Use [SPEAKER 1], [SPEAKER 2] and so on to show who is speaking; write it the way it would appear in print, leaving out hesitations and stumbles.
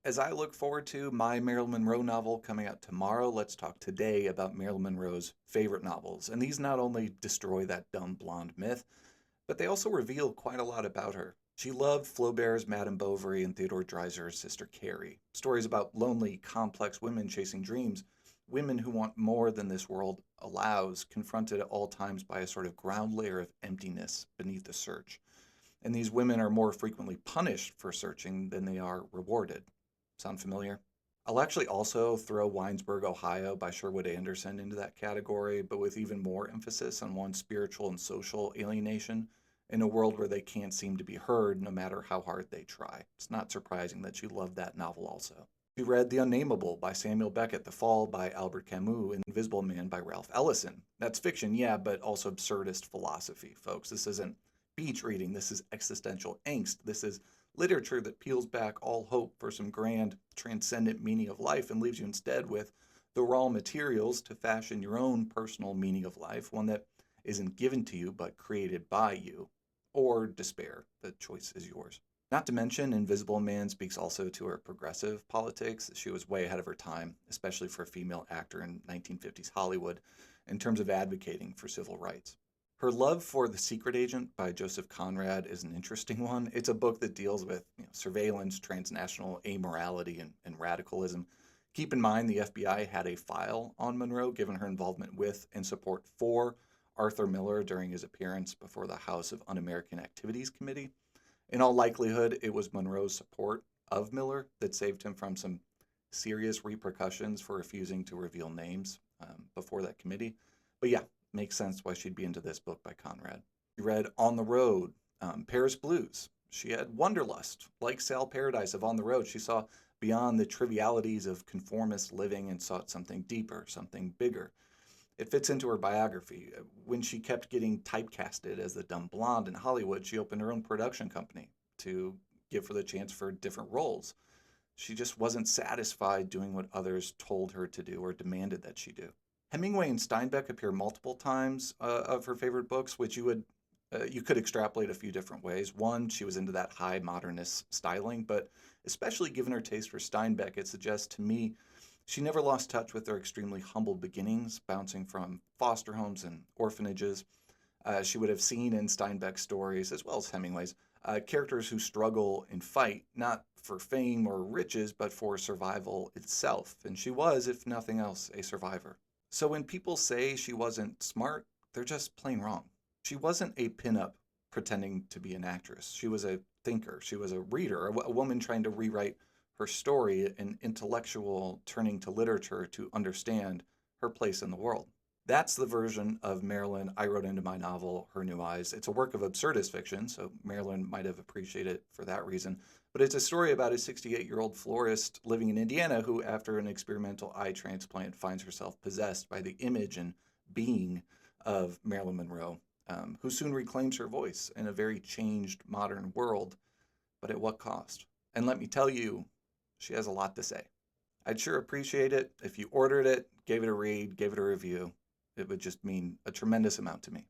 [SPEAKER 1] As I look forward to my Marilyn Monroe novel coming out tomorrow, let's talk today about Marilyn Monroe's favorite novels. And these not only destroy that dumb blonde myth, but they also reveal quite a lot about her. She loved Flaubert's Madame Bovary and Theodore Dreiser's Sister Carrie. Stories about lonely, complex women chasing dreams, women who want more than this world allows, confronted at all times by a sort of ground layer of emptiness beneath the search. And these women are more frequently punished for searching than they are rewarded. Sound familiar? I'll actually also throw Winesburg, Ohio by Sherwood Anderson into that category, but with even more emphasis on one's spiritual and social alienation in a world where they can't seem to be heard no matter how hard they try. It's not surprising that she loved that novel also. She read The Unnameable by Samuel Beckett, The Fall by Albert Camus, and Invisible Man by Ralph Ellison. That's fiction, yeah, but also absurdist philosophy, folks. This isn't beach reading. This is existential angst. This is literature that peels back all hope for some grand, transcendent meaning of life and leaves you instead with the raw materials to fashion your own personal meaning of life, one that isn't given to you but created by you. Or despair. The choice is yours. Not to mention, Invisible Man speaks also to her progressive politics. She was way ahead of her time, especially for a female actor in 1950s Hollywood, in terms of advocating for civil rights. Her love for The Secret Agent by Joseph Conrad is an interesting one. It's a book that deals with surveillance, transnational amorality, and radicalism. Keep in mind, the FBI had a file on Monroe, given her involvement with and support for Arthur Miller during his appearance before the House of Un-American Activities Committee. In all likelihood, it was Monroe's support of Miller that saved him from some serious repercussions for refusing to reveal names before that committee. But yeah, makes sense why she'd be into this book by Conrad. She read On the Road, Paris Blues. She had Wanderlust. Like Sal Paradise of On the Road, she saw beyond the trivialities of conformist living and sought something deeper, something bigger. It fits into her biography. When she kept getting typecasted as the dumb blonde in Hollywood, she opened her own production company to give her the chance for different roles. She just wasn't satisfied doing what others told her to do or demanded that she do. Hemingway and Steinbeck appear multiple times of her favorite books, which you could extrapolate a few different ways. One, she was into that high modernist styling, but especially given her taste for Steinbeck, it suggests to me she never lost touch with her extremely humble beginnings, bouncing from foster homes and orphanages. She would have seen in Steinbeck's stories, as well as Hemingway's, characters who struggle and fight, not for fame or riches, but for survival itself. And she was, if nothing else, a survivor. So when people say she wasn't smart, they're just plain wrong. She wasn't a pinup pretending to be an actress. She was a thinker. She was a reader, a woman trying to rewrite her story, an intellectual turning to literature to understand her place in the world. That's the version of Marilyn I wrote into my novel, Her New Eyes. It's a work of absurdist fiction, so Marilyn might have appreciated it for that reason. But it's a story about a 68-year-old florist living in Indiana who, after an experimental eye transplant, finds herself possessed by the image and being of Marilyn Monroe, who soon reclaims her voice in a very changed modern world, but at what cost? And let me tell you, she has a lot to say. I'd sure appreciate it if you ordered it, gave it a read, gave it a review. It would just mean a tremendous amount to me.